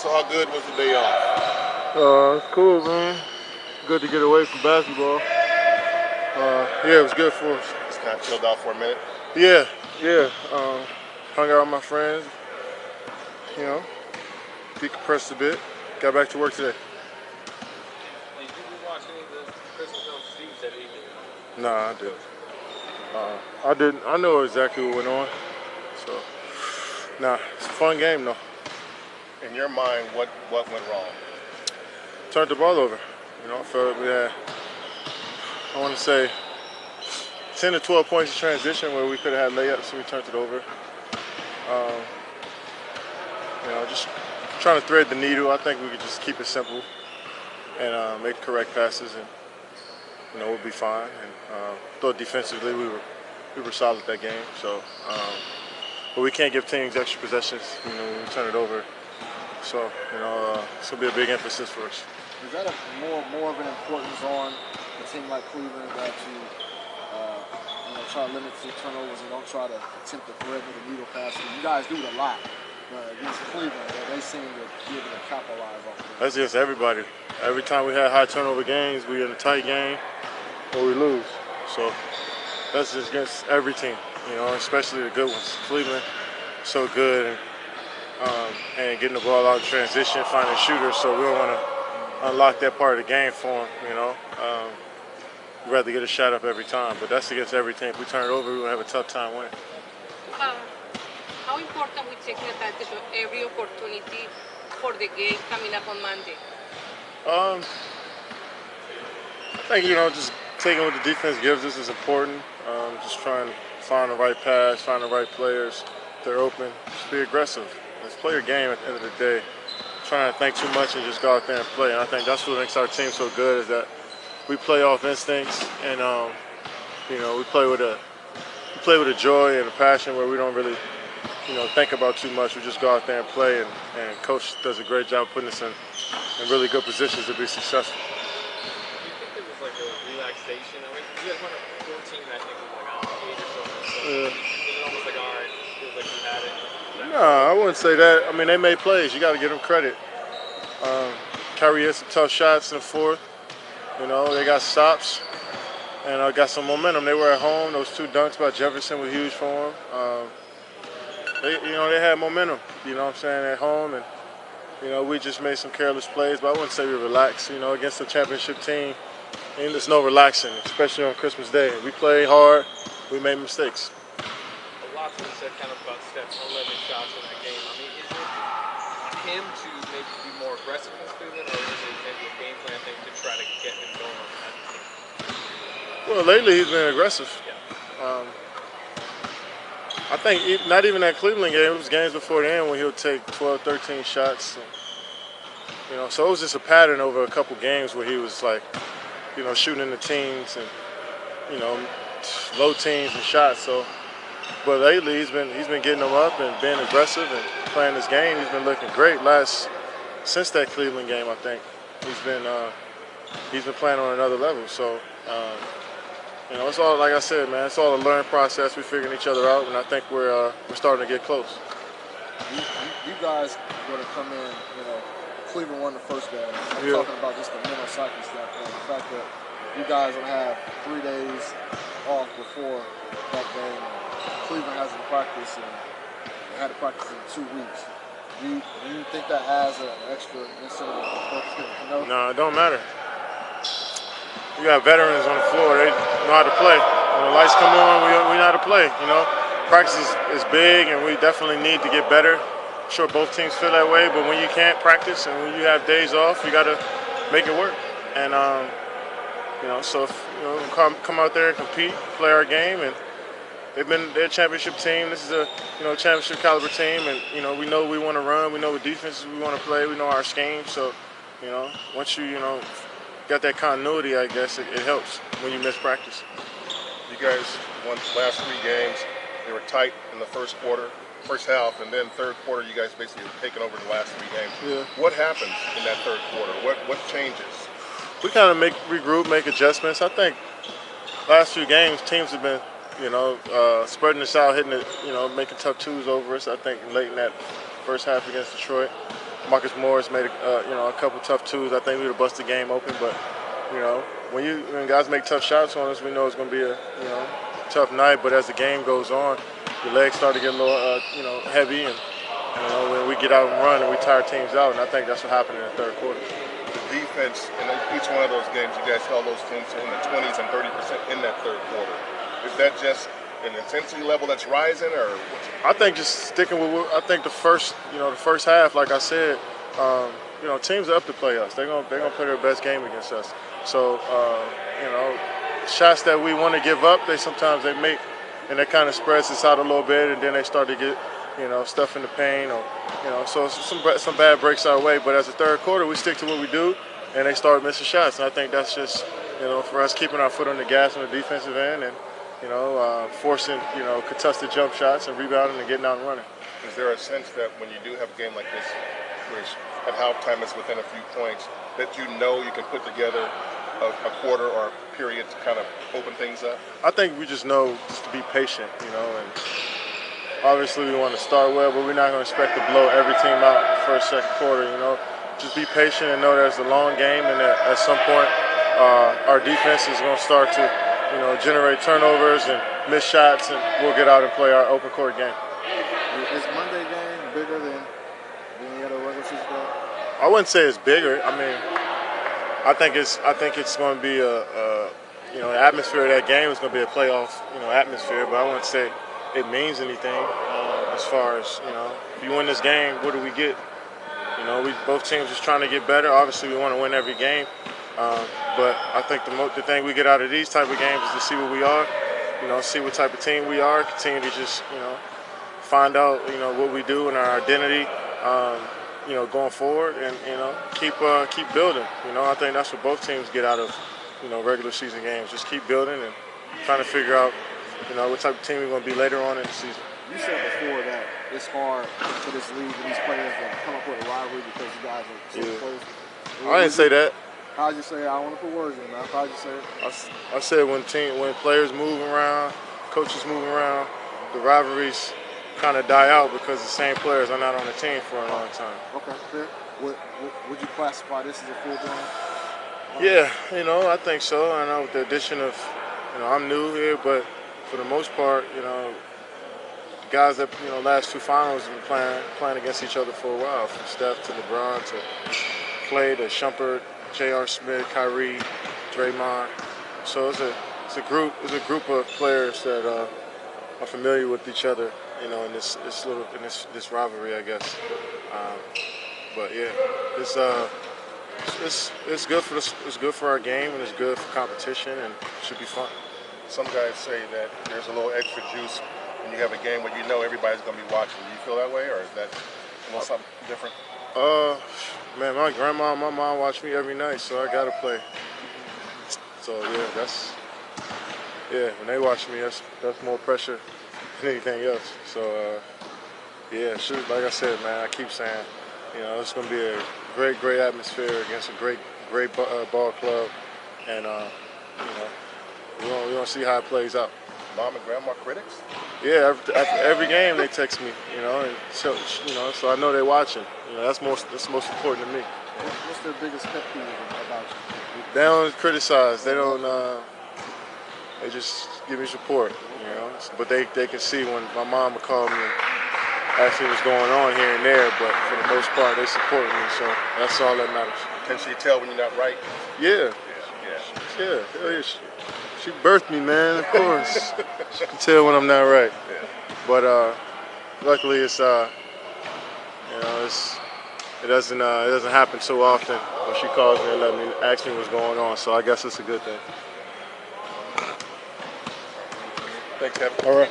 So how good was the day off? It's cool, man. Good to get away from basketball. Yeah, it was good for us. Just kind of chilled out for a minute. Yeah, yeah. Hung out with my friends, you know, decompressed a bit. Got back to work today. Did you watch any of the Christmas film Steve said he did? Nah, I didn't. I didn't. I know exactly what went on. So, nah, it's a fun game though. In your mind, what went wrong? Turned the ball over. You know, I felt we had, I want to say, 10 to 12 points of transition where we could have had layups, so we turned it over. You know, just trying to thread the needle. I think we could just keep it simple and make correct passes, and you know, we'll be fine. And thought defensively we were solid that game. So, but we can't give teams extra possessions. You know, when we turn it over. So, you know, it's gonna be a big emphasis for us. Is that more of an importance on a team like Cleveland that you know, try to limit the turnovers and don't try to attempt to thread the needle faster? You guys do it a lot, but against Cleveland, they seem to be able to capitalize off of it. That's just everybody. Every time we had high turnover games, we in a tight game or we lose. So that's just against every team, you know, especially the good ones. Cleveland, so good, and getting the ball out in transition, finding shooters. So we don't want to unlock that part of the game for them, you know. We'd rather get a shot up every time, but that's against every team. If we turn it over, we're going to have a tough time winning. How important we taking advantage of every opportunity for the game coming up on Monday? I think, you know, just taking what the defense gives us is important. Just trying to find the right pass, find the right players. If they're open, just be aggressive. Let's play your game at the end of the day. Trying to think too much and just go out there and play. And I think that's what makes our team so good, is that we play off instincts, and you know, we play with a joy and a passion where we don't really, you know, think about too much. We just go out there and play, and coach does a great job putting us in really good positions to be successful. Do you think there was like a relaxation? I mean, you guys went up 14, I think, with like 8 or something. So Yeah. is it almost like, all right, feels like you had it? No, I wouldn't say that. I mean, they made plays. You got to give them credit. Kyrie had some tough shots in the fourth. You know, they got stops and got some momentum. They were at home. Those 2 dunks by Jefferson were huge for them. They had momentum. You know what I'm saying, at home, and you know, we just made some careless plays. But I wouldn't say we relaxed. You know, against a championship team, and there's no relaxing, especially on Christmas Day. We played hard. We made mistakes. A lot's been said kind of about Steph's 11 shots in that game. I mean, is it him to maybe be more aggressive in Cleveland, or is it maybe a game plan thing to try to get him going on that team? Well, lately he's been aggressive. Yeah. I think not even that Cleveland game, it was games before then when he'll take 12, 13 shots. You know, so it was just a pattern over a couple games where he was like, you know, shooting in the teens and, you know, low teens and shots. So, but lately he's been getting them up and being aggressive and playing his game. He's been looking great since that Cleveland game. I think he's been playing on another level. So. You know, it's all, like I said, man, it's all a learning process. We're figuring each other out, and I think we're starting to get close. You guys going to come in, you know, Cleveland won the first game. I'm talking about just the mental psyche standpoint. The fact that you guys will have 3 days off before that game. Cleveland hasn't practiced, and they had to practice in 2 weeks. Do you think that adds an extra incentive of focus? No, it don't matter. You got veterans on the floor. They know how to play. When the lights come on, we know how to play. You know, practice is big, and we definitely need to get better. I'm sure both teams feel that way, but when you can't practice and when you have days off, you got to make it work. And you know, so if, you know, come out there and compete, play our game, and they're a championship team. This is a championship caliber team, and you know, we know we want to run. We know what defenses we want to play. We know our scheme. So you know, once you got that continuity, I guess it helps when you miss practice. You guys won the last 3 games. They were tight in the first half, and then third quarter, you guys basically have taken over the last 3 games. Yeah. What happens in that third quarter? What changes? We kind of regroup, make adjustments. I think last few games, teams have been, spreading us out, hitting it, making tough twos over us. I think late in that first half against Detroit. Marcus Morris made a couple tough twos. I think we would have busted the game open, but when guys make tough shots on us, we know it's going to be a tough night. But as the game goes on, your legs start to get a little heavy, and when we get out and run and we tire teams out, and I think that's what happened in the third quarter. The defense in each one of those games, you guys held those teams in the 20s and 30% in that third quarter. Is that just an intensity level that's rising, or what's I think just sticking with. I think the first half, like I said, teams are up to play us. They're gonna play their best game against us. So shots that we want to give up, sometimes they make, and that kind of spreads us out a little bit, and then they start to get stuff in the paint, or so some bad breaks our way. But as the third quarter, we stick to what we do, and they start missing shots. And I think that's just for us keeping our foot on the gas on the defensive end, and forcing contested jump shots and rebounding and getting out and running. Is there a sense that when you do have a game like this, which at halftime is within a few points, that you can put together a quarter or a period to kind of open things up? I think we just know just to be patient, and obviously we want to start well, but we're not going to expect to blow every team out first, second quarter. Just be patient and know that it's a long game, and that at some point our defense is going to start to generate turnovers and miss shots, and we'll get out and play our open court game. Is Monday game bigger than any other regular season game? I wouldn't say it's bigger. I mean, I think it's going to be the atmosphere of that game is going to be a playoff atmosphere, but I wouldn't say it means anything as far as if you win this game, what do we get? We both teams just trying to get better. Obviously, we want to win every game. But I think the thing we get out of these type of games is to see what we are, see what type of team we are, continue to just, find out, what we do and our identity, going forward, and, keep building. I think that's what both teams get out of, regular season games. Just keep building and trying to figure out, what type of team we're going to be later on in the season. You said before that it's hard for this league and these players to come up with a rivalry because you guys are so close. I didn't say that. How'd you say it? I don't want to put words in, man. How'd you say it? I said when players move around, coaches move around, the rivalries kind of die out because the same players are not on the team for a long time. Okay, fair. Would you classify this as a full-blown? Yeah, I think so. I know with the addition of, I'm new here, but for the most part, the guys that last two finals have been playing against each other for a while, from Steph to LeBron to Clay to Shumpert, J.R. Smith, Kyrie, Draymond. So it's a group of players that are familiar with each other, in this rivalry, I guess. But yeah, it's good for our game, and it's good for competition, and it should be fun. Some guys say that there's a little extra juice when you have a game where everybody's going to be watching. Do you feel that way, or is that something different? Man, my grandma and my mom watch me every night, so I gotta play. So yeah, when they watch me, that's more pressure than anything else. So like I said, man, I keep saying, it's gonna be a great atmosphere against a great ball club, and we're gonna see how it plays out. Mom and grandma critics? Yeah, after every game they text me, and so I know they're watching. That's most important to me. What's their biggest pet peeve about you? They don't criticize. They don't. They just give me support. But they can see when my mom would call me and ask me what's going on here and there. But for the most part, they support me. So that's all that matters. Can she tell when you're not right? Yeah. She birthed me, man. Of course, she can tell when I'm not right. Yeah. But luckily, it doesn't happen so often when she calls me and ask me what's going on. So I guess it's a good thing. Thanks, Kevin. All right.